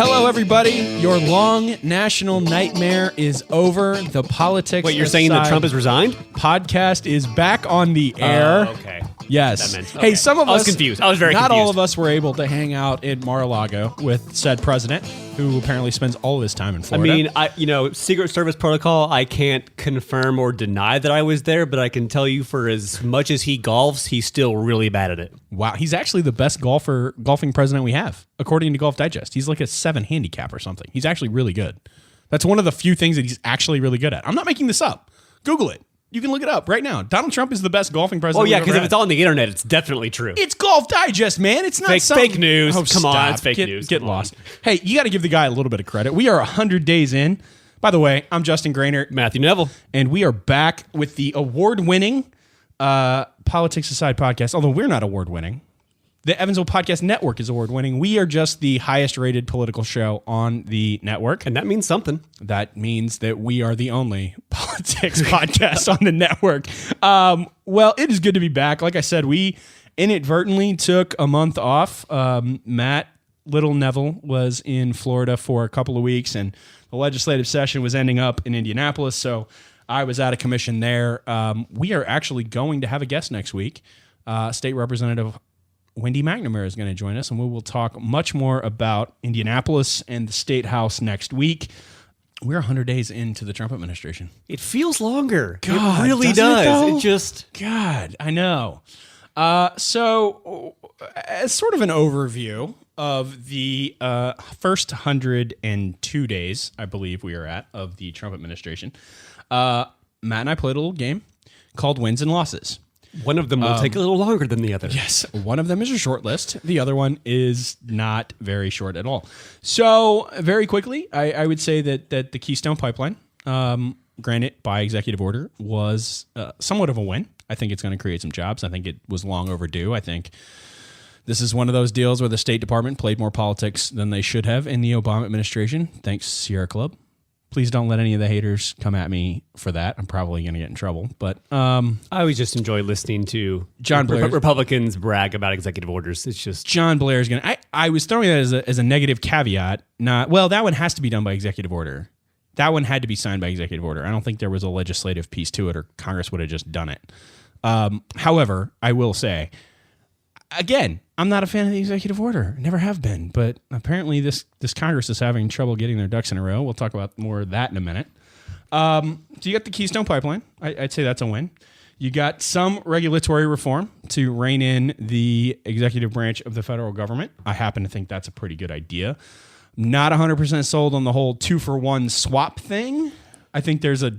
Hello, everybody. Your long national nightmare is over. The Politics Wait, you're saying that Trump has resigned? Podcast is back on the air. Okay. Yes. Okay. Hey, some of us... I was confused. I was very not confused. all of us were able to hang out in Mar-a-Lago with said president, who apparently spends all of his time in Florida. I mean, Secret Service protocol, I can't confirm or deny that I was there, but I can tell you for as much as he golfs, he's still really bad at it. Wow. He's actually the best golfing president we have, according to Golf Digest. He's like a 7 handicap or something. He's actually really good. That's one of the few things that he's actually really good at. I'm not making this up. Google it. You can look it up right now. Donald Trump is the best golfing president. Oh, yeah, because if it's on the internet, it's definitely true. It's Golf Digest, man. It's not fake news. Oh, Come on, it's fake news. Get lost. Hey, you got to give the guy a little bit of credit. We are 100 days in. By the way, I'm Justin Grainer. Matthew Neville. And we are back with the award-winning Politics Aside podcast, although we're not award-winning. The Evansville Podcast Network is award-winning. We are just the highest-rated political show on the network. And that means something. That means that we are the only politics podcast on the network. Well, it is good to be back. Like I said, we inadvertently took a month off. Matt Little Neville was in Florida for a couple of weeks, and the legislative session was ending up in Indianapolis, so I was out of commission there. We are actually going to have a guest next week. State Representative Wendy McNamara is going to join us, and we will talk much more about Indianapolis and the State House next week. We're 100 days into the Trump administration. It feels longer. God, it really does. God, I know. So, as sort of an overview of the first 102 days, I believe we are at, of the Trump administration, Matt and I played a little game called Wins and Losses. One of them will take a little longer than the other. Yes, one of them is a short list. The other one is not very short at all. So, very quickly, I would say that the Keystone Pipeline, granted by executive order, was somewhat of a win. I think it's going to create some jobs. I think it was long overdue. I think this is one of those deals where the State Department played more politics than they should have in the Obama administration. Thanks, Sierra Club. Please don't let any of the haters come at me for that. I'm probably going to get in trouble. But I always just enjoy listening to John Blair. Republicans brag about executive orders. It's just John Blair is going to. I was throwing that as a negative caveat. That one has to be done by executive order. That one had to be signed by executive order. I don't think there was a legislative piece to it, or Congress would have just done it. However, I will say, again, I'm not a fan of the executive order. Never have been. But apparently this Congress is having trouble getting their ducks in a row. We'll talk about more of that in a minute. So you got the Keystone Pipeline. I'd say that's a win. You got some regulatory reform to rein in the executive branch of the federal government. I happen to think that's a pretty good idea. Not 100% sold on the whole 2-for-1 swap thing. I think there's a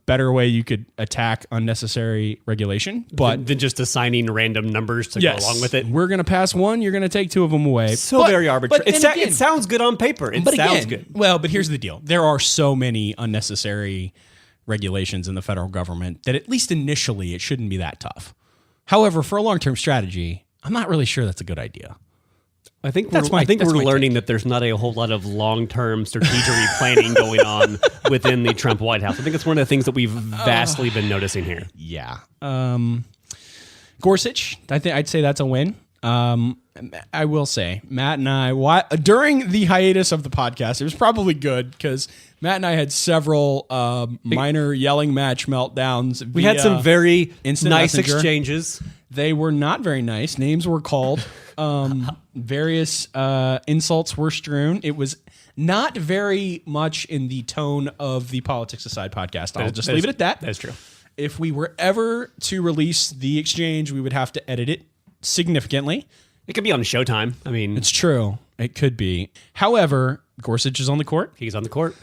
better way you could attack unnecessary regulation, but than just assigning random numbers to go along with it. We're going to pass one, you're going to take 2 of them away. Very arbitrary. It sounds good on paper. Good. Well, but here's the deal. There are so many unnecessary regulations in the federal government that at least initially it shouldn't be that tough. However, for a long-term strategy, I'm not really sure that's a good idea. I think we're learning that there's not a whole lot of long-term strategery planning going on within the Trump White House. I think it's one of the things that we've vastly been noticing here. Yeah. Gorsuch, I'd say that's a win. I will say, Matt and I, during the hiatus of the podcast, it was probably good because Matt and I had several minor yelling match meltdowns. We had some very nice messenger exchanges. They were not very nice. Names were called. Various insults were strewn. It was not very much in the tone of the Politics Aside podcast. I'll just leave it at that. That's true. If we were ever to release the exchange, we would have to edit it significantly. It could be on Showtime. I mean, it's true. It could be. However, Gorsuch is on the court. He's on the court.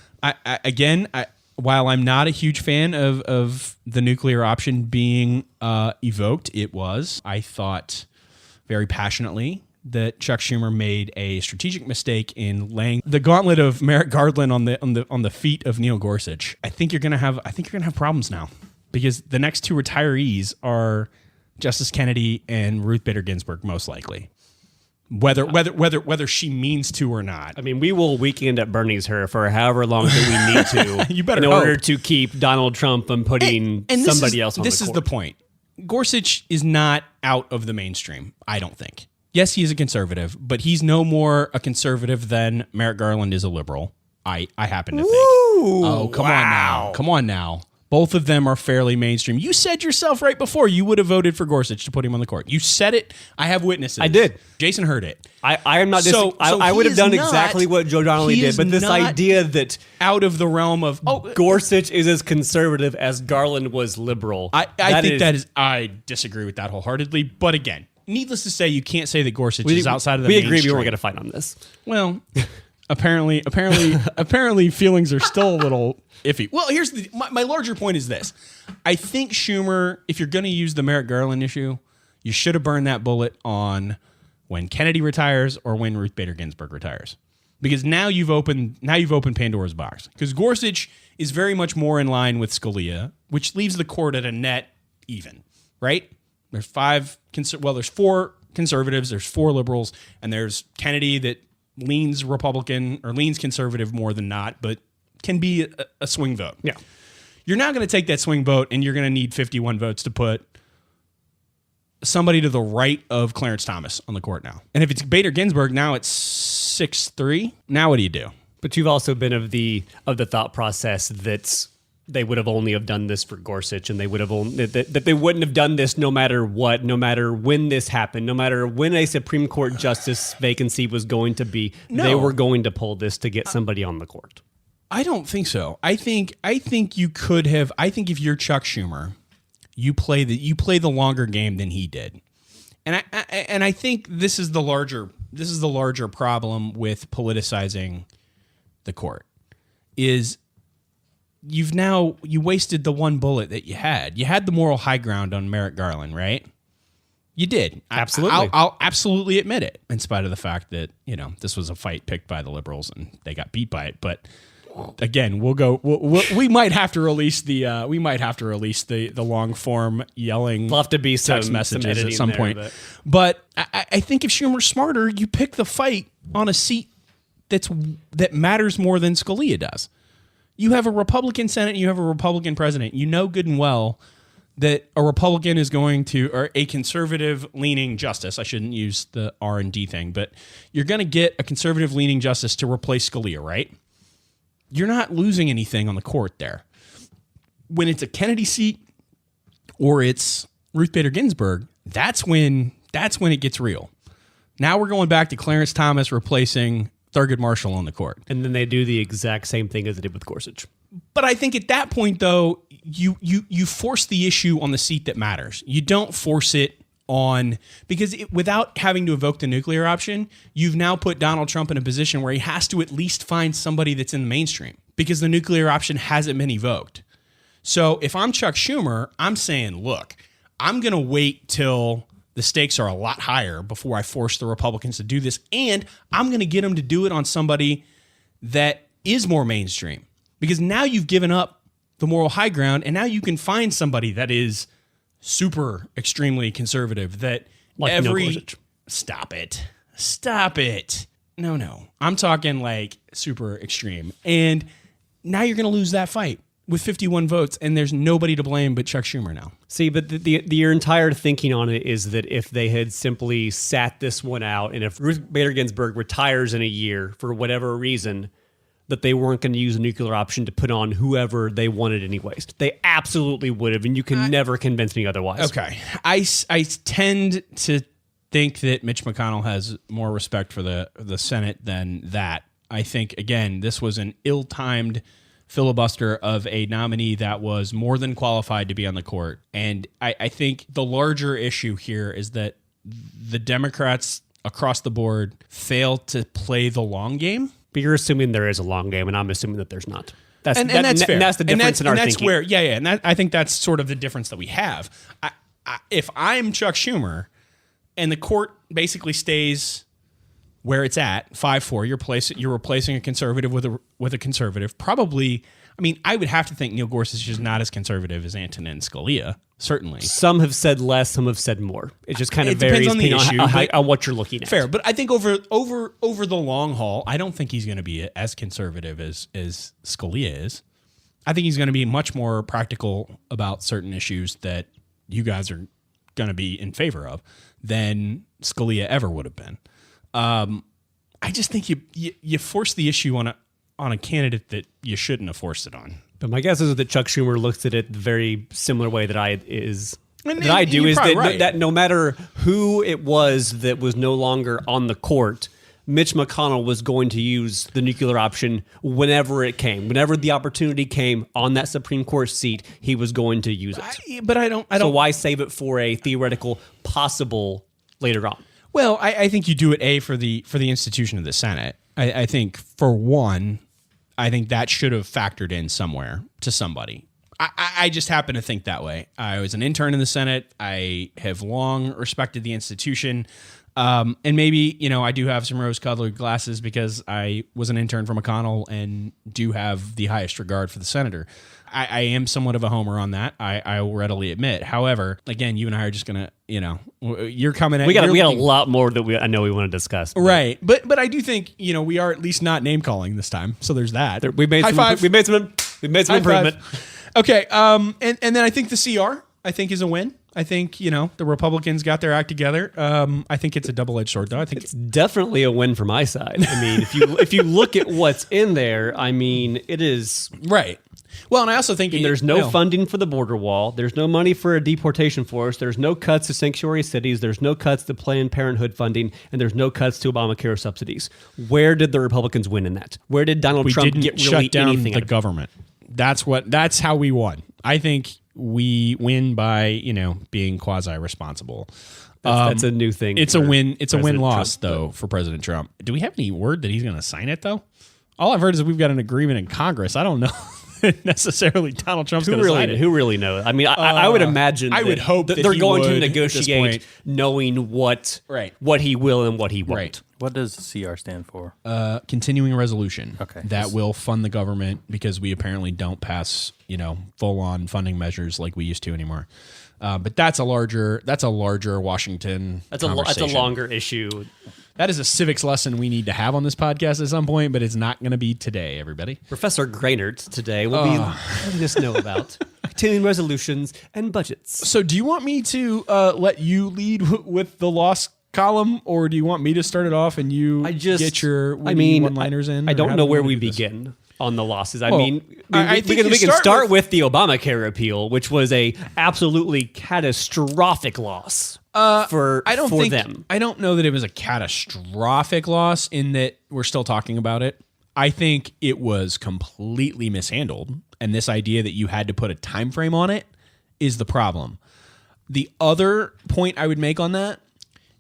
While I'm not a huge fan of the nuclear option being evoked, I thought very passionately that Chuck Schumer made a strategic mistake in laying the gauntlet of Merrick Garland on the feet of Neil Gorsuch. I think you're gonna have problems now because the next 2 retirees are Justice Kennedy and Ruth Bader Ginsburg, most likely. Whether she means to or not. I mean, we will weekend at Bernie's her for however long that we need to you better in order to keep Donald Trump from putting somebody else on the court. This is the point. Gorsuch is not out of the mainstream, I don't think. Yes, he is a conservative, but he's no more a conservative than Merrick Garland is a liberal. I happen to think. Oh, come on now. Come on now. Both of them are fairly mainstream. You said yourself right before you would have voted for Gorsuch to put him on the court. You said it. I have witnesses. I did. Jason heard it. I am not. I would have done exactly what Joe Donnelly did, but this idea that out of the realm of Gorsuch is as conservative as Garland was liberal. I disagree with that wholeheartedly. But again, needless to say, you can't say that Gorsuch is outside of the mainstream. We agree we weren't going to fight on this. Well, apparently, feelings are still a little iffy. Well, here's my larger point is this. I think Schumer, if you're going to use the Merrick Garland issue, you should have burned that bullet on when Kennedy retires or when Ruth Bader Ginsburg retires. Because now you've opened Pandora's box. Because Gorsuch is very much more in line with Scalia, which leaves the court at a net even, right? There's there's 4 conservatives, there's 4 liberals, and there's Kennedy that leans Republican or leans conservative more than not, but can be a swing vote. Yeah. You're not going to take that swing vote and you're going to need 51 votes to put somebody to the right of Clarence Thomas on the court now. And if it's Bader Ginsburg, now it's 6-3. Now what do you do? But you've also been of the thought process that they would have only have done this for Gorsuch, and they would have that they wouldn't have done this no matter what, no matter when this happened, no matter when a Supreme Court justice vacancy was going to be. No. They were going to pull this to get somebody on the court. I don't think so. I think you could have. I think if you're Chuck Schumer, you play the longer game than he did, and I think this is the larger problem with politicizing the court is you wasted the one bullet that you had. You had the moral high ground on Merrick Garland, right? You did. Absolutely. I'll absolutely admit it, in spite of the fact that this was a fight picked by the liberals and they got beat by it, but. Again, we might have to release the long form yelling. There'll have to be text messages at some point. But I think if Schumer's smarter, you pick the fight on a seat that matters more than Scalia does. You have a Republican Senate, and you have a Republican president. You know good and well that a Republican is going to, or a conservative leaning justice. I shouldn't use the R&D thing, but you're going to get a conservative leaning justice to replace Scalia, right? You're not losing anything on the court there. When it's a Kennedy seat or it's Ruth Bader Ginsburg, that's when it gets real. Now we're going back to Clarence Thomas replacing Thurgood Marshall on the court. And then they do the exact same thing as they did with Gorsuch. But I think at that point, though, you force the issue on the seat that matters. You don't force it on, because without having to evoke the nuclear option, you've now put Donald Trump in a position where he has to at least find somebody that's in the mainstream because the nuclear option hasn't been evoked. So if I'm Chuck Schumer, I'm saying, look, I'm going to wait till the stakes are a lot higher before I force the Republicans to do this, and I'm going to get them to do it on somebody that is more mainstream, because now you've given up the moral high ground, and now you can find somebody that is super extremely conservative that like Stop it. No. I'm talking like super extreme. And now you're going to lose that fight with 51 votes, and there's nobody to blame but Chuck Schumer now. See, but your entire thinking on it is that if they had simply sat this one out, and if Ruth Bader Ginsburg retires in a year for whatever reason, that they weren't going to use a nuclear option to put on whoever they wanted anyways. They absolutely would have, and you can never convince me otherwise. Okay. I tend to think that Mitch McConnell has more respect for the Senate than that. I think, again, this was an ill-timed filibuster of a nominee that was more than qualified to be on the court. And I think the larger issue here is that the Democrats across the board fail to play the long game. But you're assuming there is a long game, and I'm assuming that there's not. That's fair. And that's the difference in our thinking. And I think that's sort of the difference that we have. If I'm Chuck Schumer and the court basically stays where it's at, 5-4, you're replacing a conservative with a conservative. Probably, I mean, I would have to think Neil Gorsuch is not as conservative as Antonin Scalia. Certainly. Some have said less, some have said more. It just kind of varies on the issue, on what you're looking at. Fair, but I think over the long haul, I don't think he's going to be as conservative as Scalia is. I think he's going to be much more practical about certain issues that you guys are going to be in favor of than Scalia ever would have been. I just think you force the issue on a candidate that you shouldn't have forced it on. But my guess is that Chuck Schumer looks at it the very similar way that I do, is that no matter who it was that was no longer on the court, Mitch McConnell was going to use the nuclear option whenever it came. Whenever the opportunity came on that Supreme Court seat, he was going to use it. But I don't. So why save it for a theoretical possible later on? Well, I think you do it for the institution of the Senate. I think for one, I think that should have factored in somewhere to somebody. I just happen to think that way. I was an intern in the Senate. I have long respected the institution. And maybe, I do have some rose-colored glasses because I was an intern for McConnell and do have the highest regard for the senator. I am somewhat of a homer on that. I will readily admit. However, again, you and I are just going to, you're coming at... We got a lot more that I know we want to discuss. Right. But I do think, we are at least not name-calling this time. So there's that. We made some improvement. Okay. And then I think the CR, is a win. I think, the Republicans got their act together. I think it's a double-edged sword, though. I think it's definitely a win for my side. I mean, if you look at what's in there, it is... Right. Well, and I also think... there's no funding for the border wall. There's no money for a deportation force. There's no cuts to sanctuary cities. There's no cuts to Planned Parenthood funding. And there's no cuts to Obamacare subsidies. Where did the Republicans win in that? Where did Donald Trump get really shut down anything the government? That's how we won. I think we win by, being quasi-responsible. That's a new thing. It's a win. It's a win-loss, though, for President Trump. Do we have any word that he's going to sign it, though? All I've heard is we've got an agreement in Congress. I don't know necessarily Donald Trump's going to sign it. Who really knows? I mean, I would imagine. I would hope that they're going to would negotiate, knowing what he will and what he won't. Right. What does CR stand for? Continuing resolution. Okay. That will fund the government because we apparently don't pass, full-on funding measures like we used to anymore. But that's a larger Washington. That's a longer issue. That is a civics lesson we need to have on this podcast at some point, but it's not going to be today, everybody. Professor Grainert today will be letting us know about continuing resolutions and budgets. So do you want me to let you lead with the loss column, or do you want me to start it off and you get your one-liners in? I don't know where we begin on the losses. I think we can start with the Obamacare repeal, which was a absolutely catastrophic loss for them. I don't know that it was a catastrophic loss in that we're still talking about it. I think it was completely mishandled, and this idea that you had to put a time frame on it is the problem. The other point I would make on that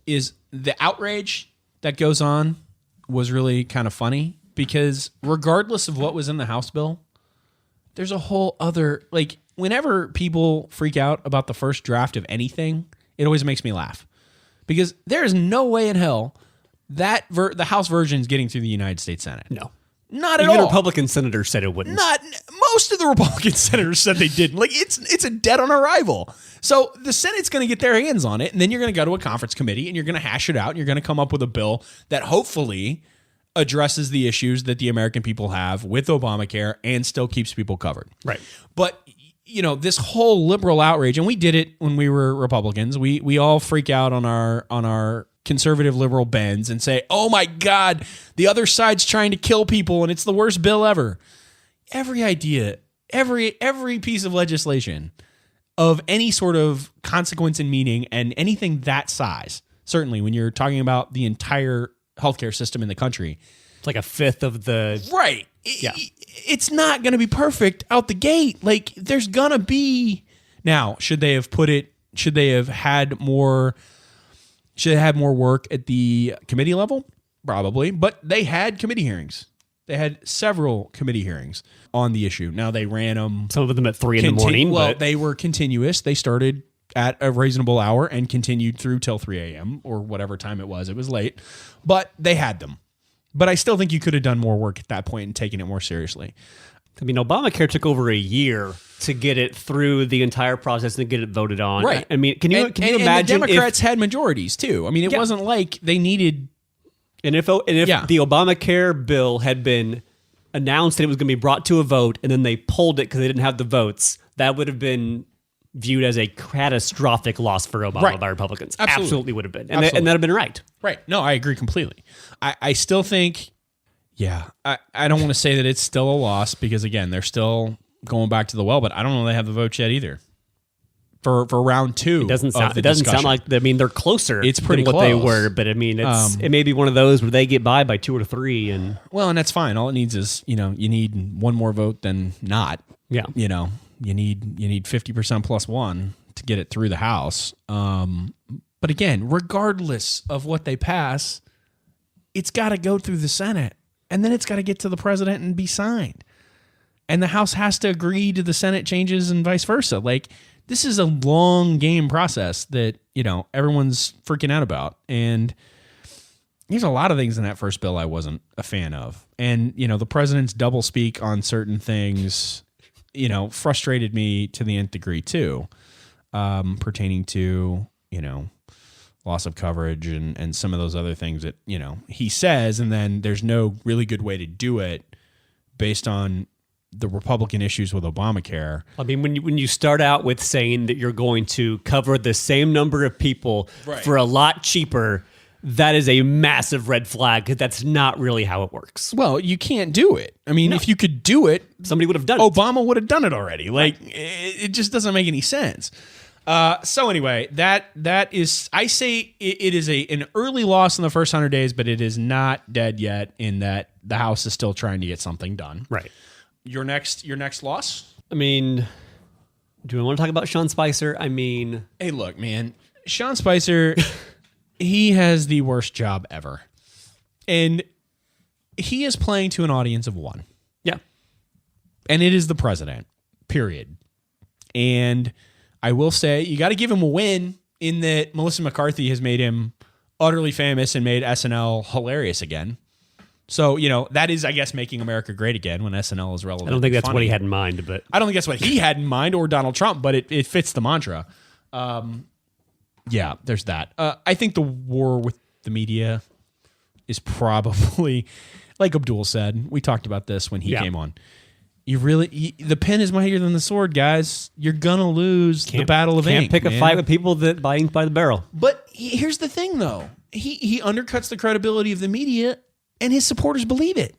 is the outrage that goes on was really kind of funny because regardless of what was in the House bill, there's a whole other, whenever people freak out about the first draft of anything, it always makes me laugh because there is no way in hell that the House version is getting through the United States Senate. No. Not at all. Even Republican senators said it wouldn't. Most of the Republican senators said they didn't. It's a dead on arrival. So the Senate's going to get their hands on it, and then you're going to go to a conference committee, and you're going to hash it out, and you're going to come up with a bill that hopefully addresses the issues that the American people have with Obamacare and still keeps people covered. Right. But this whole liberal outrage, and we did it when we were Republicans. We all freak out on our conservative liberal bends and say, oh my God, the other side's trying to kill people and it's the worst bill ever. Every idea, every piece of legislation of any sort of consequence and meaning and anything that size, certainly when you're talking about the entire healthcare system in the country. It's like a fifth of the... Right. Yeah. It's not going to be perfect out the gate. There's going to be... Now, should they have had more work at the committee level? Probably. But they had committee hearings. They had several committee hearings on the issue. Now, they ran them... Some of them at 3 in the morning. Well, they were continuous. They started at a reasonable hour and continued through till 3 a.m. or whatever time it was. It was late. But they had them. But I still think you could have done more work at that point and taken it more seriously. I mean, Obamacare took over a year to get it through the entire process and get it voted on. Right. I mean, can you imagine? And the Democrats had majorities too. I mean, it wasn't like they needed. And if the Obamacare bill had been announced that it was going to be brought to a vote, and then they pulled it because they didn't have the votes, that would have been viewed as a catastrophic loss for Obama by Republicans. Absolutely would have been. And that'd have been right. Right. No, I agree completely. I still think, I don't want to say that it's still a loss because, again, they're still going back to the well, but I don't know they have the votes yet either. For round 2, it doesn't sound like. I mean, they're closer. It's pretty than what close. they were, but I mean, it may be one of those where they get by 2 or 3, and and that's fine. All it needs is you need one more vote than not. Yeah, you need 50% plus 1 to get it through the House. But again, regardless of what they pass, it's got to go through the Senate, and then it's got to get to the president and be signed, and the House has to agree to the Senate changes and vice versa. Like. This is a long game process that, everyone's freaking out about. And there's a lot of things in that first bill I wasn't a fan of. And, the president's doublespeak on certain things, frustrated me to the nth degree too, pertaining to, loss of coverage and some of those other things that, he says, and then there's no really good way to do it based on the Republican issues with Obamacare. I mean, when you start out with saying that you're going to cover the same number of people for a lot cheaper, that is a massive red flag because that's not really how it works. Well, you can't do it. I mean, if you could do it, somebody would have done it. Obama would have done it already. Like, it just doesn't make any sense. So anyway, that is, I say it is an early loss in the first 100 days, but it is not dead yet in that the House is still trying to get something done. Right. Your next loss? I mean, do we want to talk about Sean Spicer? I mean... Hey, look, man. Sean Spicer, he has the worst job ever. And he is playing to an audience of 1. Yeah. And it is the president, period. And I will say, you got to give him a win in that Melissa McCarthy has made him utterly famous and made SNL hilarious again. So, that is, I guess, making America great again when SNL is relevant. I don't think that's what he had in mind, but I don't think that's what he had in mind or Donald Trump, but it fits the mantra. There's that. I think the war with the media is probably, like Abdul said, we talked about this when he came on. The pen is mightier than the sword, guys. You're gonna lose the battle of ink. Can't pick a fight with people that buy ink by the barrel. But here's the thing, though. He undercuts the credibility of the media. And his supporters believe it.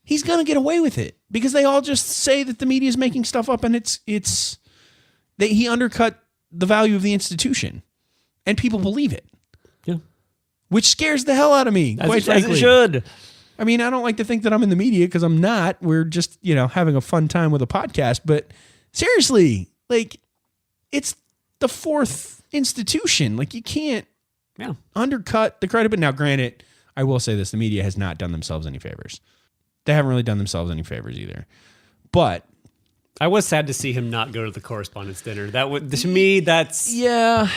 He's going to get away with it because they all just say that the media is making stuff up, and it's that he undercut the value of the institution, and people believe it. Yeah, which scares the hell out of me. Quite frankly, as it should. I mean, I don't like to think that I'm in the media because I'm not. We're just having a fun time with a podcast. But seriously, like, it's the 4th institution. Like, you can't undercut the credit. But now, granted, I will say this, the media has not done themselves any favors. They haven't really done themselves any favors either. But I was sad to see him not go to the Correspondents' dinner. That would, to me, that's... Yeah.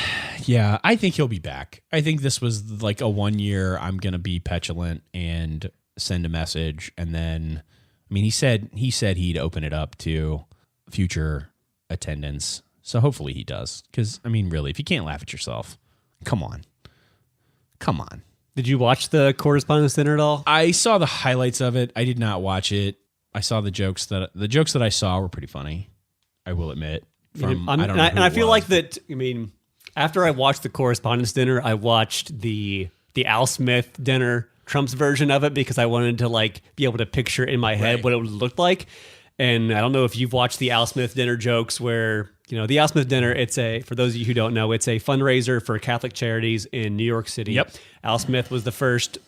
I think he'll be back. I think this was like a 1 year, I'm going to be petulant and send a message. And then, I mean, he said he'd open it up to future attendance. So hopefully he does. Because, I mean, really, if you can't laugh at yourself, come on. Did you watch the Correspondents' dinner at all? I saw the highlights of it. I did not watch it. I saw the jokes that I saw were pretty funny. I will admit. I feel like that. I mean, after I watched the Correspondents' dinner, I watched the Al Smith dinner, Trump's version of it, because I wanted to be able to picture in my head what it would look like. And I don't know if you've watched the Al Smith dinner jokes where, the Al Smith dinner, for those of you who don't know, it's a fundraiser for Catholic charities in New York City. Yep. Al Smith was the first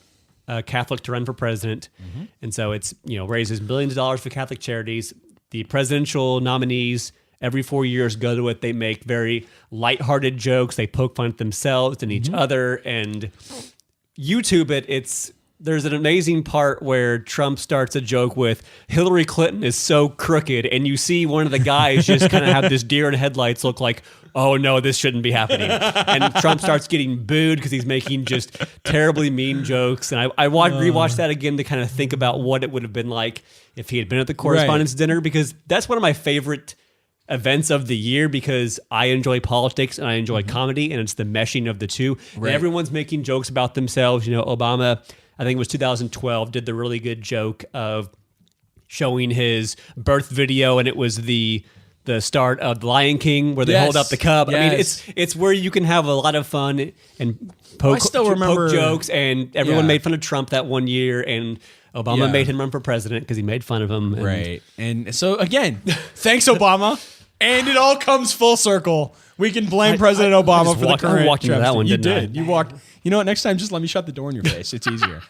Catholic to run for president. Mm-hmm. And so it's, raises millions of dollars for Catholic charities. The presidential nominees every 4 years go to it. They make very lighthearted jokes. They poke fun at themselves and each other and YouTube it. There's an amazing part where Trump starts a joke with Hillary Clinton is so crooked, and you see one of the guys just kind of have this deer in headlights look like, oh no, this shouldn't be happening. And Trump starts getting booed because he's making just terribly mean jokes. And I rewatched that again to kind of think about what it would have been like if he had been at the Correspondents' dinner, because that's one of my favorite events of the year, because I enjoy politics and I enjoy comedy, and it's the meshing of the two. Right. And everyone's making jokes about themselves. Obama, I think it was 2012, did the really good joke of showing his birth video, and it was the the start of The Lion King where they Yes. hold up the cup. I mean, Yes. it's where you can have a lot of fun and poke, I still remember- poke jokes, and everyone Yeah. made fun of Trump that one year, and Obama Yeah. made him run for president because he made fun of him. And Right. And so again, thanks Obama. And it all comes full circle. We can blame President Obama just for walked- the I current walked into that travesty. one, You didn't I? did. You walked. You know what? Next time, just let me shut the door in your face. It's easier.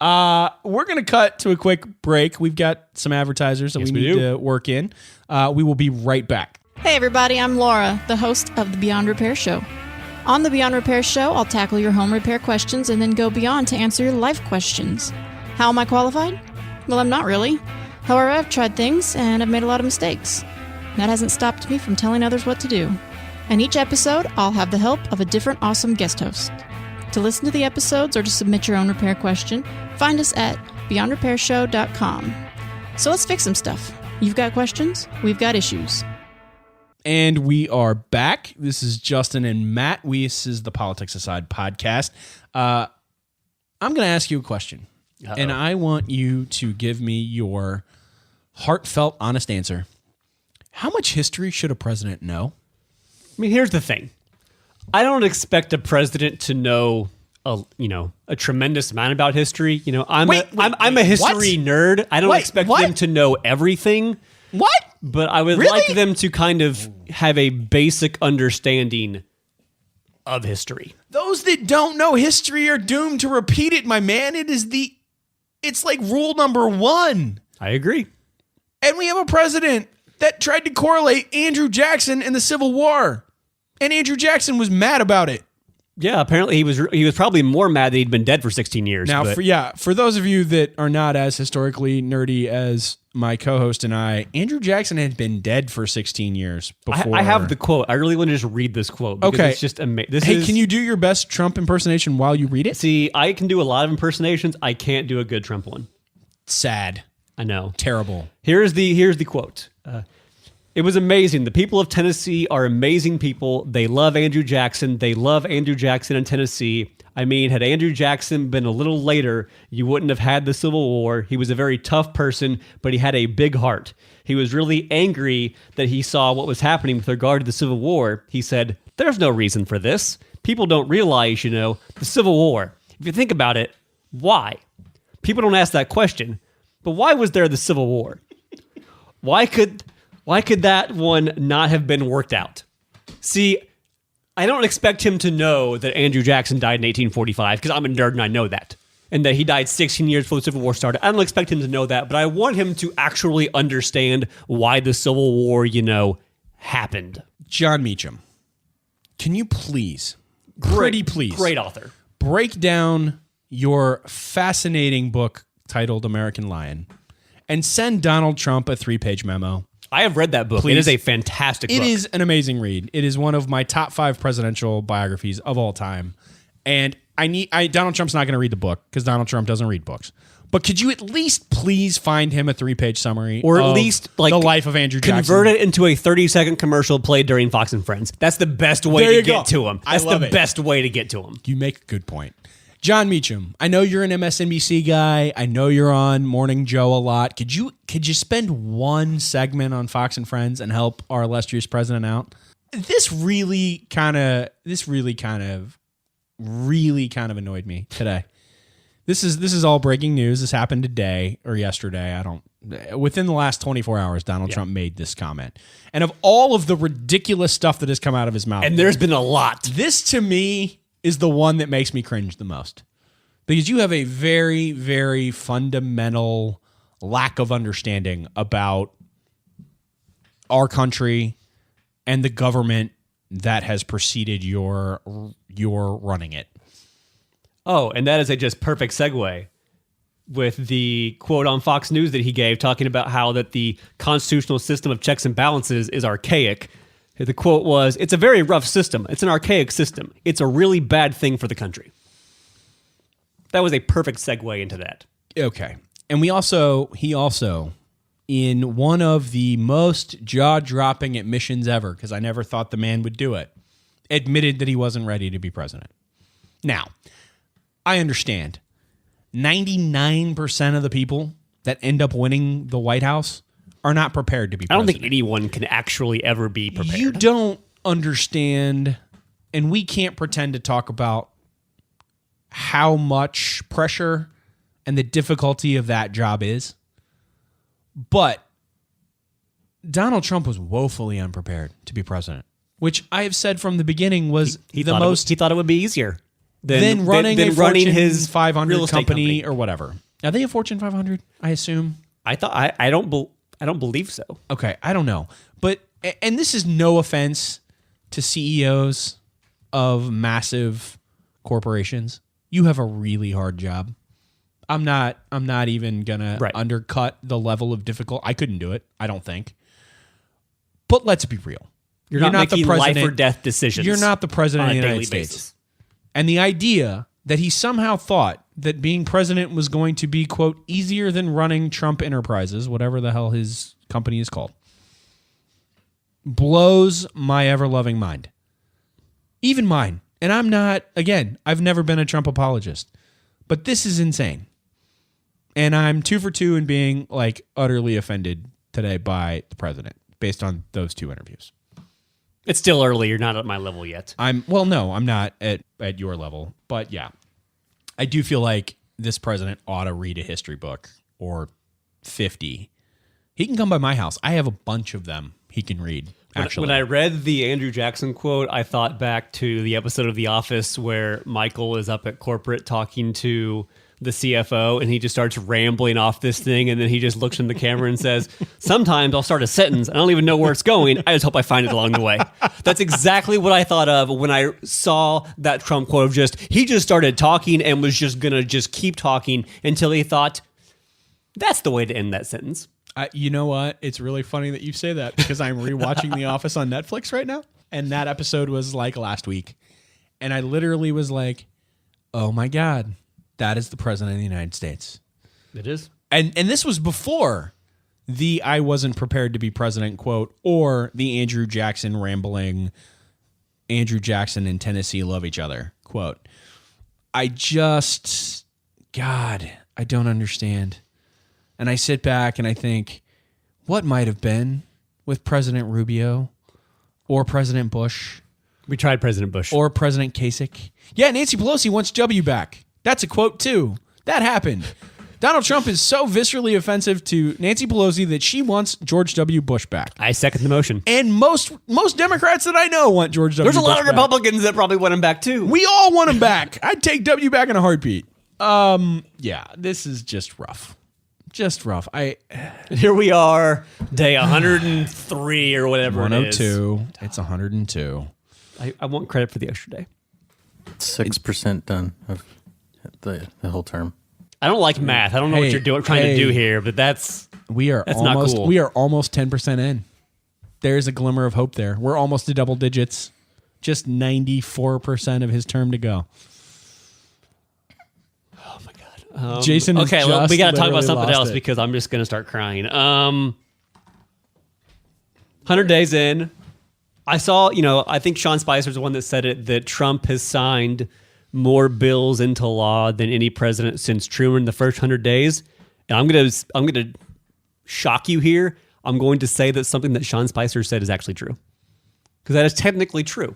We're going to cut to a quick break. We've got some advertisers that we need to work in. We will be right back. Hey everybody, I'm Laura, the host of the Beyond Repair Show. On the Beyond Repair Show, I'll tackle your home repair questions and then go beyond to answer your life questions. How am I qualified? Well, I'm not really. However, I've tried things and I've made a lot of mistakes. That hasn't stopped me from telling others what to do. And each episode, I'll have the help of a different awesome guest host. To listen to the episodes or to submit your own repair question, find us at beyondrepairshow.com. So let's fix some stuff. You've got questions, we've got issues. And we are back. This is Justin and Matt. This is the Politics Aside podcast. I'm going to ask you a question. And I want you to give me your heartfelt, honest answer. How much history should a president know? I mean, here's the thing. I don't expect a president to know a tremendous amount about history. You know, I'm a history nerd. I don't expect them to know everything. What? But I would like them to kind of have a basic understanding of history. Those that don't know history are doomed to repeat it, my man. It's like rule number 1. I agree. And we have a president that tried to correlate Andrew Jackson and the Civil War. And Andrew Jackson was mad about it. Yeah, apparently he was probably more mad that he'd been dead for 16 years. Now, for those of you that are not as historically nerdy as my co-host and I, Andrew Jackson had been dead for 16 years before. I have the quote. I really want to just read this quote. Because Okay. It's just amazing. Hey, can you do your best Trump impersonation while you read it? See, I can do a lot of impersonations. I can't do a good Trump one. Sad. I know. Terrible. Here's the quote. It was amazing. The people of Tennessee are amazing people. They love Andrew Jackson. They love Andrew Jackson in Tennessee. I mean, had Andrew Jackson been a little later, you wouldn't have had the Civil War. He was a very tough person, but he had a big heart. He was really angry that he saw what was happening with regard to the Civil War. He said, there's no reason for this. People don't realize, the Civil War. If you think about it, why? People don't ask that question. But why was there the Civil War? Why could that one not have been worked out? See, I don't expect him to know that Andrew Jackson died in 1845 because I'm a nerd and I know that. And that he died 16 years before the Civil War started. I don't expect him to know that, but I want him to actually understand why the Civil War, happened. John Meacham, can you please, please, Great author, break down your fascinating book titled American Lion and send Donald Trump a 3-page memo? I have read that book. Please. It is a fantastic book. It is an amazing read. It is one of my top 5 presidential biographies of all time. And Donald Trump's not going to read the book because Donald Trump doesn't read books. But could you at least please find him a 3-page summary or at of least the life of Andrew Jackson? Convert it into a 30-second commercial played during Fox and Friends. That's the best way to get to him. That's the best way to get to him. You make a good point. John Meacham, I know you're an MSNBC guy. I know you're on Morning Joe a lot. Could you spend one segment on Fox and Friends and help our illustrious president out? This really kind of annoyed me today. This is all breaking news. This happened today or yesterday. Within the last 24 hours, Donald Trump made this comment. And of all of the ridiculous stuff that has come out of his mouth, and there's been a lot. This to me is the one that makes me cringe the most. Because you have a very, very fundamental lack of understanding about our country and the government that has preceded your running it. Oh, and that is a just perfect segue with the quote on Fox News that he gave talking about how that the constitutional system of checks and balances is archaic. The quote was, "It's a very rough system. It's an archaic system. It's a really bad thing for the country." That was a perfect segue into that. Okay. And he also, in one of the most jaw-dropping admissions ever, because I never thought the man would do it, admitted that he wasn't ready to be president. Now, I understand 99% of the people that end up winning the White House are not prepared to be I don't president. think anyone can actually ever be prepared. You don't understand, and we can't pretend to talk about how much pressure and the difficulty of that job is. But Donald Trump was woefully unprepared to be president, which I have said from the beginning was he the thought most he thought it would be easier than running a Fortune his 500 real estate company or whatever. Are they a Fortune 500? I assume. I thought I don't believe so. Okay, I don't know. But and this is no offense to CEOs of massive corporations. You have a really hard job. I'm not even gonna undercut the level of difficult. I couldn't do it, I don't think. But let's be real. You're not making life or death decisions. You're not the president on of the a United daily States. basis. And the idea that he somehow thought that being president was going to be, quote, easier than running Trump Enterprises, whatever the hell his company is called, blows my ever-loving mind. Even mine. And I'm not, again, I've never been a Trump apologist. But this is insane. And I'm 2 for 2 in being, like, utterly offended today by the president based on those 2 interviews. It's still early. You're not at my level yet. I'm not at your level. But, yeah. I do feel like this president ought to read a history book or 50. He can come by my house. I have a bunch of them he can read, actually. When I read the Andrew Jackson quote, I thought back to the episode of The Office where Michael is up at corporate talking to the CFO, and he just starts rambling off this thing, and then he just looks in the camera and says, sometimes I'll start a sentence, I don't even know where it's going, I just hope I find it along the way. That's exactly what I thought of when I saw that Trump quote of he just started talking and was just going to just keep talking until he thought, that's the way to end that sentence. You know what? It's really funny that you say that because I'm rewatching The Office on Netflix right now, and that episode was like last week, and I literally was like, oh my God. That is the president of the United States. It is. And this was before the I wasn't prepared to be president quote or the Andrew Jackson rambling, Andrew Jackson and Tennessee love each other quote. I don't understand. And I sit back and I think, what might have been with President Rubio or President Bush? We tried President Bush. Or President Kasich. Yeah, Nancy Pelosi wants W back. That's a quote, too. That happened. Donald Trump is so viscerally offensive to Nancy Pelosi that she wants George W. Bush back. I second the motion. And most Democrats that I know want George W. There's a Bush lot of back. Republicans that probably want him back, too. We all want him back. I'd take W back in a heartbeat. Yeah, this is just rough. Just rough. Here we are, day 103 or whatever it is. 102. It's 102. I want credit for the extra day. 6% done of the whole term. I don't like math. I don't know what you're trying to do here, but that's not cool. We are almost 10% in. There's a glimmer of hope there. We're almost to double digits. Just 94% of his term to go. Oh my God. Jason. Okay, we got to talk about something else it. because I'm just going to start crying. 100 days in, I saw. I think Sean Spicer's the one that said it that Trump has signed more bills into law than any president since Truman in the first 100 days. And I'm gonna shock you here. I'm going to say that something that Sean Spicer said is actually true. Because that is technically true.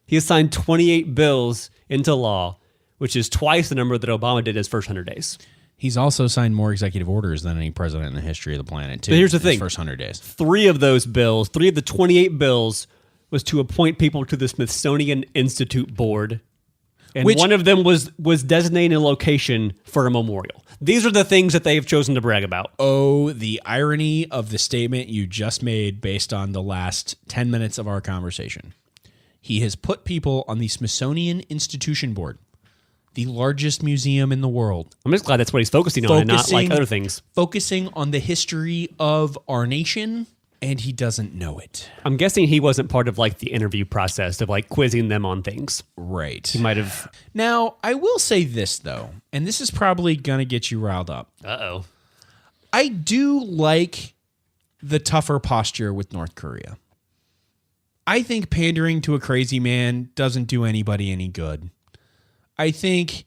He has signed 28 bills into law, which is twice the number that Obama did his first 100 days. He's also signed more executive orders than any president in the history of the planet, too. But here's the in thing. His first 100 days. 3 of the 28 bills was to appoint people to the Smithsonian Institute Board. And one of them was designating a location for a memorial. These are the things that they've chosen to brag about. Oh, the irony of the statement you just made based on the last 10 minutes of our conversation. He has put people on the Smithsonian Institution Board, the largest museum in the world. I'm just glad that's what he's focusing on and not like other things. Focusing on the history of our nation, and he doesn't know it. I'm guessing he wasn't part of like the interview process of like quizzing them on things. Right. He might have. Now, I will say this, though, and this is probably going to get you riled up. Uh-oh. I do like the tougher posture with North Korea. I think pandering to a crazy man doesn't do anybody any good. I think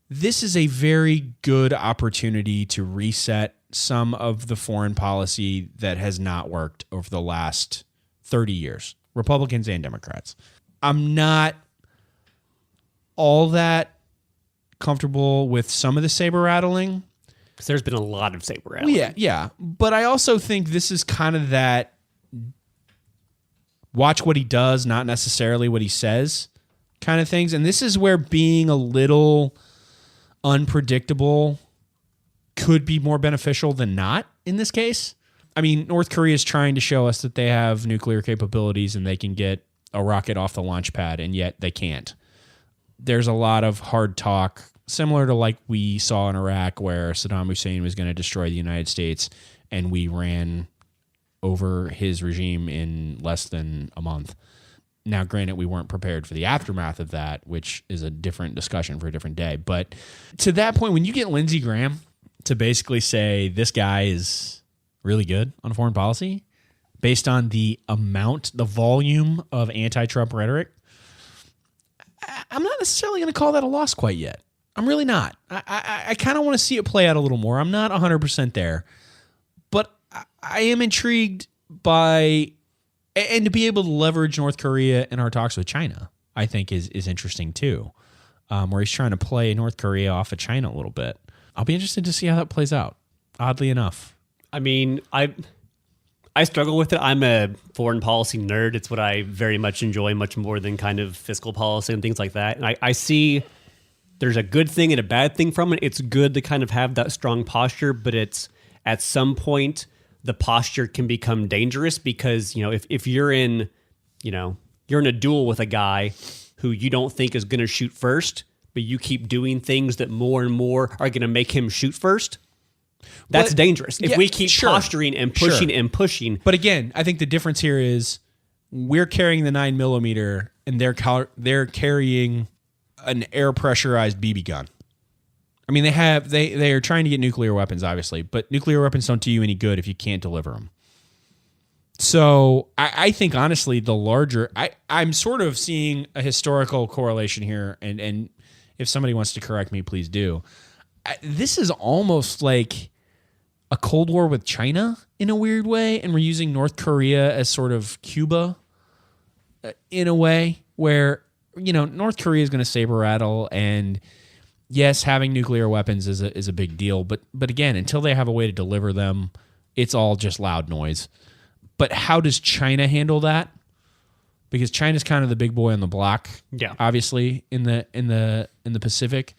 this is a very good opportunity to reset some of the foreign policy that has not worked over the last 30 years, Republicans and Democrats. I'm not all that comfortable with some of the saber rattling. Because there's been a lot of saber rattling. Yeah. But I also think this is kind of that watch what he does, not necessarily what he says kind of things. And this is where being a little unpredictable could be more beneficial than not in this case. I mean, North Korea is trying to show us that they have nuclear capabilities and they can get a rocket off the launch pad, and yet they can't. There's a lot of hard talk, similar to like we saw in Iraq, where Saddam Hussein was going to destroy the United States, and we ran over his regime in less than a month. Now, granted, we weren't prepared for the aftermath of that, which is a different discussion for a different day. But to that point, when you get Lindsey Graham to basically say this guy is really good on foreign policy based on the volume of anti-Trump rhetoric, I'm not necessarily going to call that a loss quite yet. I'm really not. I kind of want to see it play out a little more. I'm not 100% there. But I am intrigued by, and to be able to leverage North Korea in our talks with China, I think is interesting too, where he's trying to play North Korea off of China a little bit. I'll be interested to see how that plays out, oddly enough. I mean, I struggle with it. I'm a foreign policy nerd. It's what I very much enjoy, much more than kind of fiscal policy and things like that. And I see there's a good thing and a bad thing from it. It's good to kind of have that strong posture, but it's at some point the posture can become dangerous because, if you're in a duel with a guy who you don't think is going to shoot first, but you keep doing things that more and more are going to make him shoot first. That's dangerous. If we keep posturing and pushing and pushing. But again, I think the difference here is we're carrying the 9mm and they're carrying an air pressurized BB gun. I mean, they are trying to get nuclear weapons, obviously, but nuclear weapons don't do you any good if you can't deliver them. So I think honestly, I'm sort of seeing a historical correlation here, and if somebody wants to correct me, please do. This is almost like a Cold War with China in a weird way, and we're using North Korea as sort of Cuba in a way where, North Korea is going to saber rattle, and yes, having nuclear weapons is a big deal, but again, until they have a way to deliver them, it's all just loud noise. But how does China handle that? Because China's kind of the big boy on the block, obviously in the Pacific.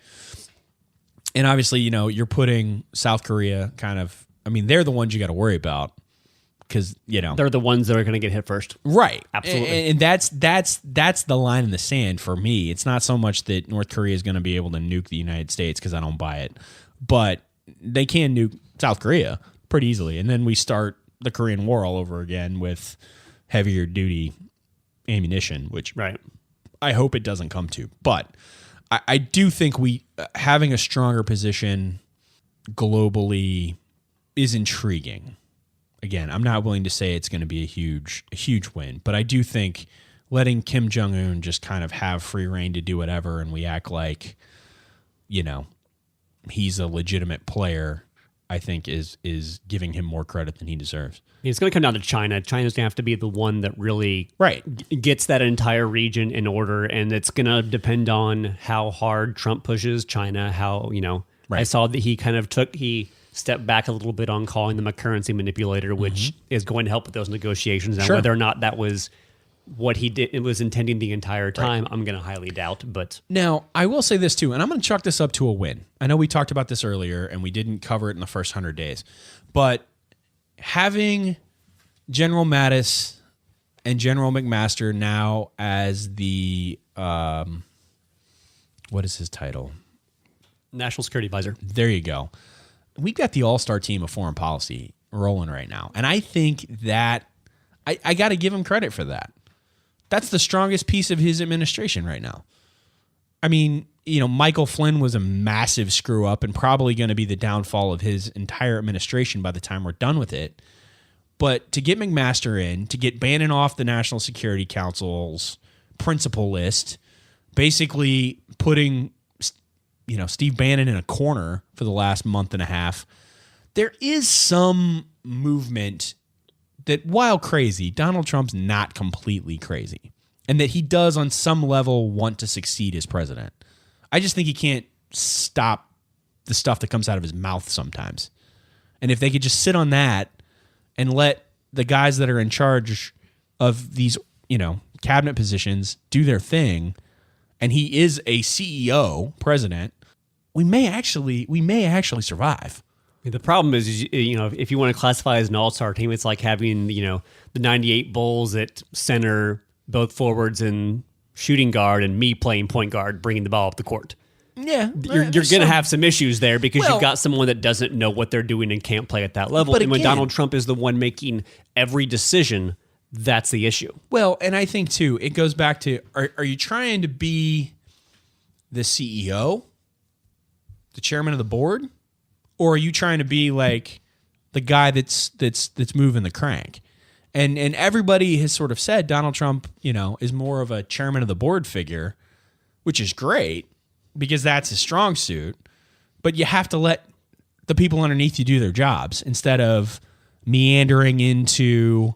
And obviously, you're putting South Korea kind of, they're the ones you got to worry about because, they're the ones that are going to get hit first. Right. Absolutely. And that's the line in the sand for me. It's not so much that North Korea is going to be able to nuke the United States because I don't buy it, but they can nuke South Korea pretty easily. And then we start the Korean War all over again with heavier duty ammunition, which I hope it doesn't come to. But I do think having a stronger position globally is intriguing. Again, I'm not willing to say it's going to be a huge win, but I do think letting Kim Jong-un just kind of have free reign to do whatever, and we act like, he's a legitimate player, I think is giving him more credit than he deserves. It's going to come down to China. China's going to have to be the one that really gets that entire region in order, and it's going to depend on how hard Trump pushes China, how, I saw that he stepped back a little bit on calling them a currency manipulator, which is going to help with those negotiations. Now, whether or not that was what he did, it was intending the entire time, I'm going to highly doubt. But now, I will say this too, and I'm going to chalk this up to a win. I know we talked about this earlier, and we didn't cover it in the first 100 days, but having General Mattis and General McMaster now as the what is his title? National Security Advisor. There you go. We've got the all-star team of foreign policy rolling right now, and I think that I got to give him credit for that. That's the strongest piece of his administration right now. Michael Flynn was a massive screw-up and probably going to be the downfall of his entire administration by the time we're done with it. But to get McMaster in, to get Bannon off the National Security Council's principal list, basically putting Steve Bannon in a corner for the last month and a half, there is some movement that, while crazy, Donald Trump's not completely crazy, and that he does on some level want to succeed as president. I just think he can't stop the stuff that comes out of his mouth sometimes. And if they could just sit on that and let the guys that are in charge of these, cabinet positions do their thing, and he is a CEO, president, we may actually survive. The problem is, if you want to classify as an all-star team, it's like having, the 98 Bulls at center, both forwards and shooting guard, and me playing point guard, bringing the ball up the court. Yeah. You're going to have some issues there because you've got someone that doesn't know what they're doing and can't play at that level. But and when again, Donald Trump is the one making every decision, that's the issue. Well, and I think, too, it goes back to, are you trying to be the CEO, the chairman of the board? Or are you trying to be like the guy that's moving the crank? And everybody has sort of said Donald Trump, is more of a chairman of the board figure, which is great because that's his strong suit. But you have to let the people underneath you do their jobs instead of meandering into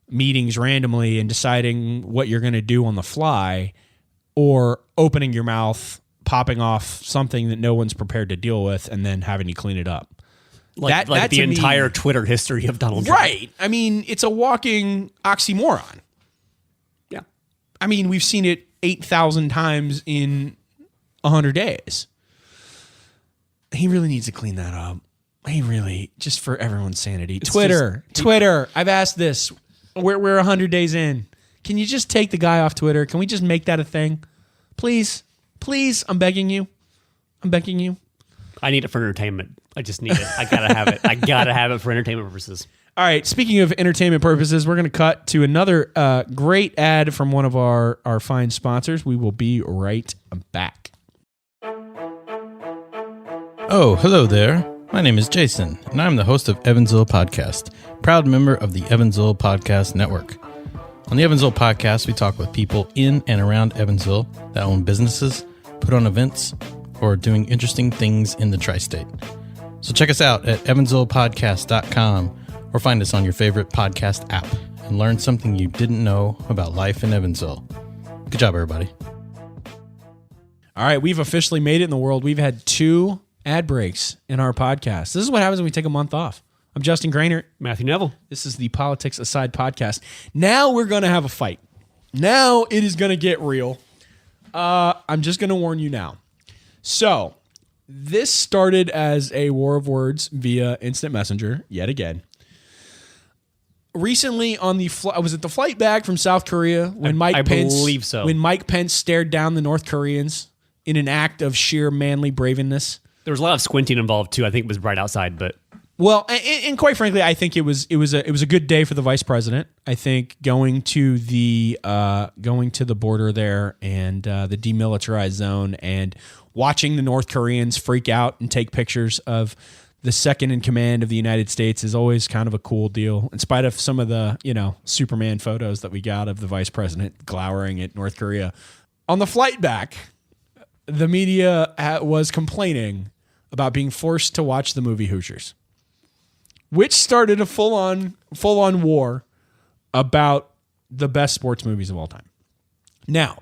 meetings randomly and deciding what you're going to do on the fly, or opening your mouth, popping off something that no one's prepared to deal with, and then having to clean it up. Like the entire Twitter history of Donald Trump. Right. I mean, it's a walking oxymoron. Yeah. I mean, we've seen it 8,000 times in 100 days. He really needs to clean that up. He really, just for everyone's sanity. Twitter. I've asked this. We're 100 days in. Can you just take the guy off Twitter? Can we just make that a thing? Please, I'm begging you. I need it for entertainment. I just need it. I gotta have it. I gotta have it for entertainment purposes. All right. Speaking of entertainment purposes, we're going to cut to another great ad from one of our fine sponsors. We will be right back. Oh, hello there. My name is Jason, and I'm the host of Evansville Podcast, proud member of the Evansville Podcast Network. On the Evansville Podcast, we talk with people in and around Evansville that own businesses, put on events, or are doing interesting things in the tri-state. So check us out at evansvillepodcast.com or find us on your favorite podcast app and learn something you didn't know about life in Evansville. Good job, everybody. All right. We've officially made it in the world. We've had 2 ad breaks in our podcast. This is what happens when we take a month off. I'm Justin Grainer. Matthew Neville. This is the Politics Aside podcast. Now we're going to have a fight. Now it is going to get real. I'm just going to warn you now. So this started as a war of words via instant messenger yet again. Recently on the was it the flight back from South Korea when Mike Pence stared down the North Koreans in an act of sheer manly bravenness? There was a lot of squinting involved too. I think it was right outside, but well, and quite frankly, I think it was a good day for the vice president. I think going to the border there and the demilitarized zone and watching the North Koreans freak out and take pictures of the second in command of the United States is always kind of a cool deal, in spite of some of the, Superman photos that we got of the vice president glowering at North Korea. On the flight back, the media was complaining about being forced to watch the movie Hoosiers, which started a full-on war about the best sports movies of all time. Now,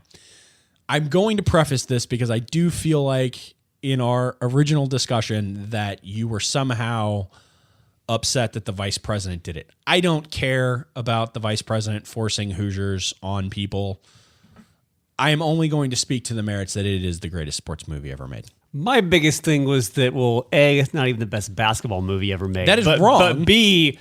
I'm going to preface this because I do feel like in our original discussion that you were somehow upset that the vice president did it. I don't care about the vice president forcing Hoosiers on people. I am only going to speak to the merits that it is the greatest sports movie ever made. My biggest thing was that, well, A, it's not even the best basketball movie ever made. That is wrong. But B,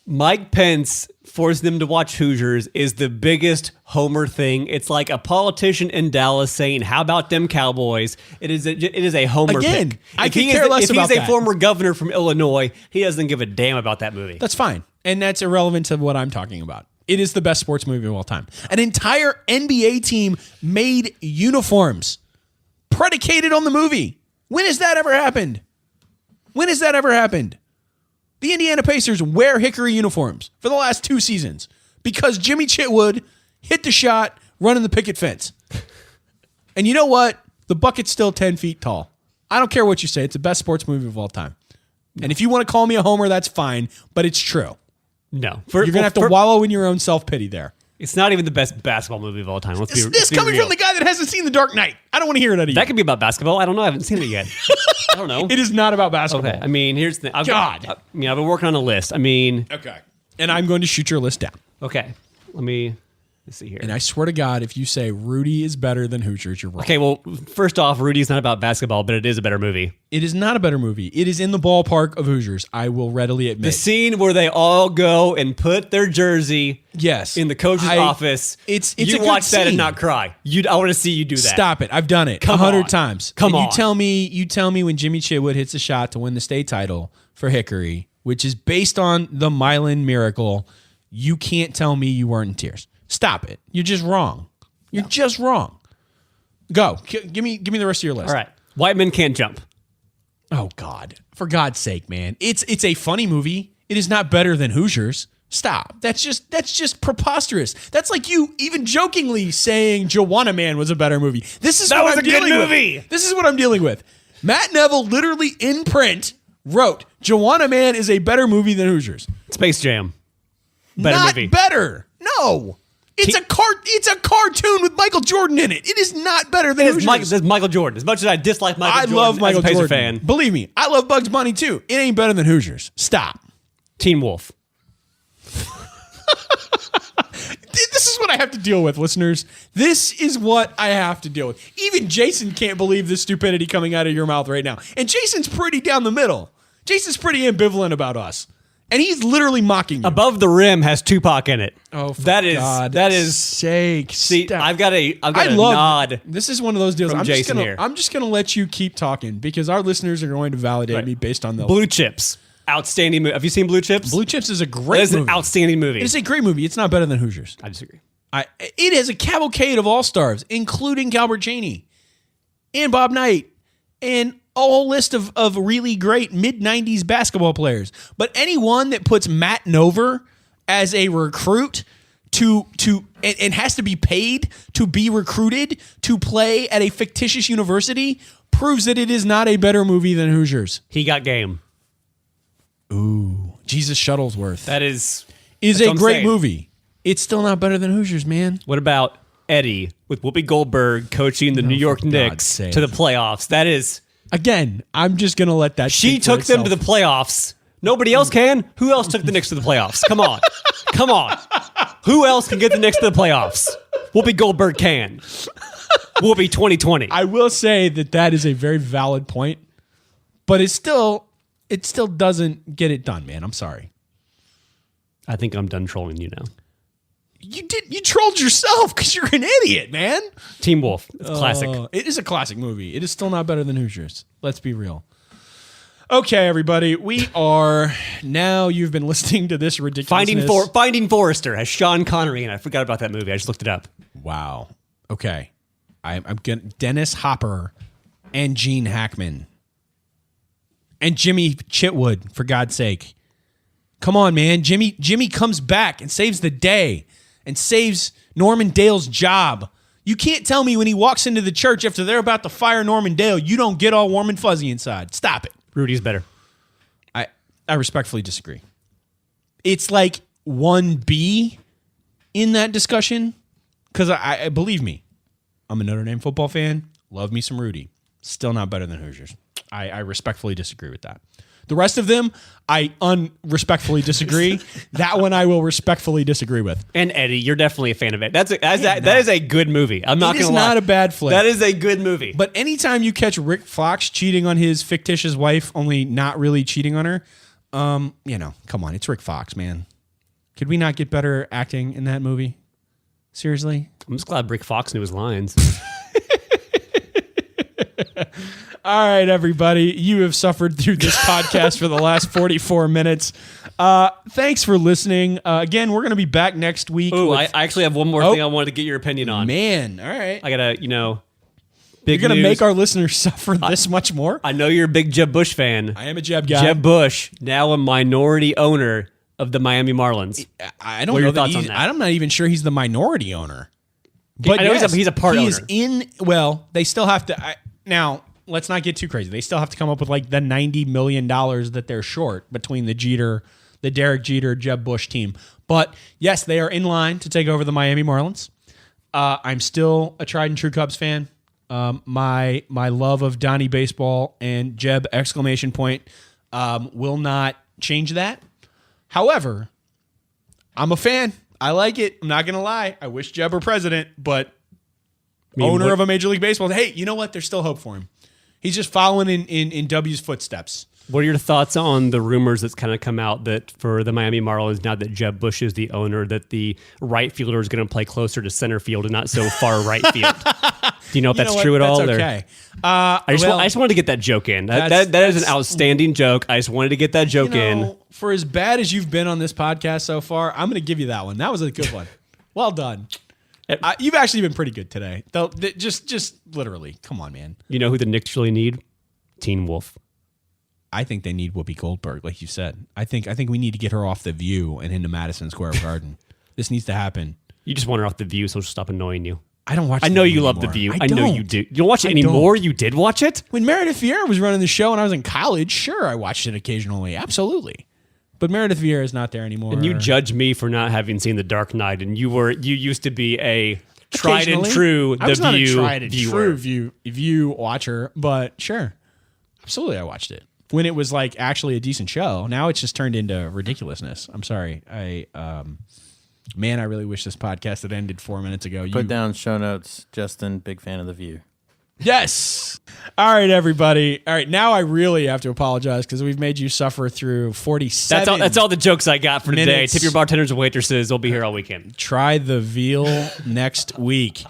Mike Pence forced them to watch Hoosiers is the biggest homer thing. It's like a politician in Dallas saying, how about them Cowboys? It is a homer Again, pick. I could care less about that. If he's a former governor from Illinois, he doesn't give a damn about that movie. That's fine. And that's irrelevant to what I'm talking about. It is the best sports movie of all time. An entire NBA team made uniforms predicated on the movie. When has that ever happened? The Indiana Pacers wear hickory uniforms for the last 2 seasons because Jimmy Chitwood hit the shot running the picket fence. And you know what? The bucket's still 10 feet tall. I don't care what you say. It's the best sports movie of all time. And if you want to call me a homer, that's fine, but it's true. No. You're going to have to wallow in your own self-pity there. It's not even the best basketball movie of all time. This coming from the guy that hasn't seen The Dark Knight. I don't want to hear it out of you. That could be about basketball. I don't know. I haven't seen it yet. I don't know. It is not about basketball. Okay. I mean, here's the thing. I've been working on a list. Okay. And I'm going to shoot your list down. Okay. Let's see here. And I swear to God, if you say Rudy is better than Hoosiers, you're wrong. Okay, well, first off, Rudy's not about basketball, but it is a better movie. It is not a better movie. It is in the ballpark of Hoosiers. I will readily admit. The scene where they all go and put their jersey in the coach's office. It's you a good watch that scene. and not cry. I want to see you do that. Stop it. I've done it 100 times. You tell me when Jimmy Chitwood hits a shot to win the state title for Hickory, which is based on the Milan miracle, you can't tell me you weren't in tears. Stop it. You're just wrong. You're just wrong. Go. Give me the rest of your list. All right. White men can't jump. Oh, God. For God's sake, man. It's a funny movie. It is not better than Hoosiers. Stop. That's just preposterous. That's like you even jokingly saying Joanna Man was a better movie. This is what I'm dealing with. This is what I'm dealing with. Matt Neville literally in print wrote Joanna Man is a better movie than Hoosiers. Space Jam. Not better. No. It's a cartoon with Michael Jordan in it. It is not better than Hoosiers. There's Michael Jordan. As much as I dislike Michael Jordan, I love Michael as a Jordan. fan. Believe me, I love Bugs Bunny too. It ain't better than Hoosiers. Stop. Teen Wolf. This is what I have to deal with, listeners. This is what I have to deal with. Even Jason can't believe the stupidity coming out of your mouth right now. And Jason's pretty down the middle. Jason's pretty ambivalent about us. And he's literally mocking you. Above the Rim has Tupac in it. Oh, for that is sake. See, I've got a nod. This is one of those deals. I'm just gonna let you keep talking because our listeners are going to validate me based on the Blue Chips. Outstanding movie. Have you seen Blue Chips? Blue Chips is a great movie. It is an outstanding movie. It's a great movie. It's not better than Hoosiers. I disagree. It has a cavalcade of all-stars, including Calbert Chaney and Bob Knight and a whole list of really great mid-90s basketball players. But anyone that puts Matt Nover as a recruit and has to be paid to be recruited to play at a fictitious university proves that it is not a better movie than Hoosiers. He Got Game. Ooh, Jesus Shuttlesworth. That is a great movie. It's still not better than Hoosiers, man. What about Eddie with Whoopi Goldberg coaching the New York Knicks to the playoffs? That is... Again, I'm just going to let that She took them to the playoffs. Nobody else can? Who else took the Knicks to the playoffs? Come on. Come on. Who else can get the Knicks to the playoffs? Whoopi Goldberg can. Whoopi 2020. I will say that is a very valid point, but it still doesn't get it done, man. I'm sorry. I think I'm done trolling you now. You trolled yourself because you're an idiot, man. Teen Wolf. It's classic. It is a classic movie. It is still not better than Hoosiers. Let's be real. Okay, everybody. We are now. You've been listening to this ridiculousness. Finding Forrester has Sean Connery, and I forgot about that movie. I just looked it up. Wow. Okay. I'm getting Dennis Hopper and Gene Hackman and Jimmy Chitwood. For God's sake, come on, man. Jimmy comes back and saves the day. And saves Norman Dale's job. You can't tell me when he walks into the church after they're about to fire Norman Dale, you don't get all warm and fuzzy inside. Stop it. Rudy's better. I respectfully disagree. It's like 1B in that discussion. Because I believe me, I'm a Notre Dame football fan. Love me some Rudy. Still not better than Hoosiers. I respectfully disagree with that. The rest of them, I unrespectfully disagree. That one I will respectfully disagree with. And Eddie, you're definitely a fan of it. That is a good movie. I'm not going to lie. It is not a bad flick. That is a good movie. But anytime you catch Rick Fox cheating on his fictitious wife, only not really cheating on her, come on, it's Rick Fox, man. Could we not get better acting in that movie? Seriously? I'm just glad Rick Fox knew his lines. All right, everybody. You have suffered through this podcast for the last 44 minutes. Thanks for listening. Again, we're going to be back next week. Oh, I actually have one more thing I wanted to get your opinion on. Man, all right. I got to, big You're going to make our listeners suffer this much more? I know you're a big Jeb Bush fan. I am a Jeb guy. Jeb Bush, now a minority owner of the Miami Marlins. I don't know thoughts on that. I'm not even sure he's the minority owner. But I know he's a part owner. They still have to... Now... let's not get too crazy. They still have to come up with like the $90 million that they're short between the Derek Jeter, Jeb Bush team. But yes, they are in line to take over the Miami Marlins. I'm still a tried and true Cubs fan. My love of Donnie baseball and Jeb ! Will not change that. However, I'm a fan. I like it. I'm not going to lie. I wish Jeb were president, but owner of a Major League Baseball. Hey, you know what? There's still hope for him. He's just following in W's footsteps. What are your thoughts on the rumors that's kind of come out that for the Miami Marlins, now that Jeb Bush is the owner, that the right fielder is going to play closer to center field and not so far right field? Do you know if that's true at all? That's okay. I just wanted to get that joke in. That is an outstanding joke. I just wanted to get that joke in. For as bad as you've been on this podcast so far, I'm going to give you that one. That was a good one. Well done. You've actually been pretty good today. Though, just literally, come on, man. You know who the Knicks really need? Teen Wolf. I think they need Whoopi Goldberg, like you said. I think we need to get her off The View and into Madison Square Garden. This needs to happen. You just want her off The View, so she'll stop annoying you. I don't watch. I know you love The View. I know you do. You don't watch it anymore. You did watch it when Meredith Vieira was running the show, and I was in college. Sure, I watched it occasionally. Absolutely. But Meredith Vieira is not there anymore. And you judge me for not having seen The Dark Knight, and you used to be a tried and true I was The not View a tried and viewer. true View watcher, but sure, absolutely, I watched it when it was like actually a decent show. Now it's just turned into ridiculousness. I'm sorry. Man, I really wish this podcast had ended 4 minutes ago. Put down show notes, Justin. Big fan of The View. Yes. All right, everybody. All right, now I really have to apologize because we've made you suffer through 47. That's all the jokes I got for today. minutes. Tip your bartenders and waitresses. They'll be here all weekend. Try the veal next week.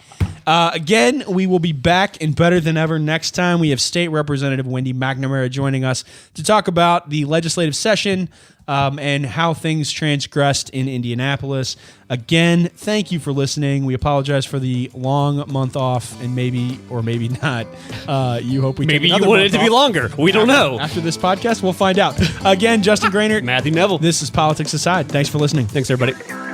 Again, we will be back and better than ever next time. We have State Representative Wendy McNamara joining us to talk about the legislative session and how things transgressed in Indianapolis. Again, thank you for listening. We apologize for the long month off, and maybe or maybe not. You hope we Maybe take you wanted it to be longer. We don't know. After this podcast, we'll find out. Again, Justin Grainert, Matthew Neville. This is Politics Aside. Thanks for listening. Thanks, everybody.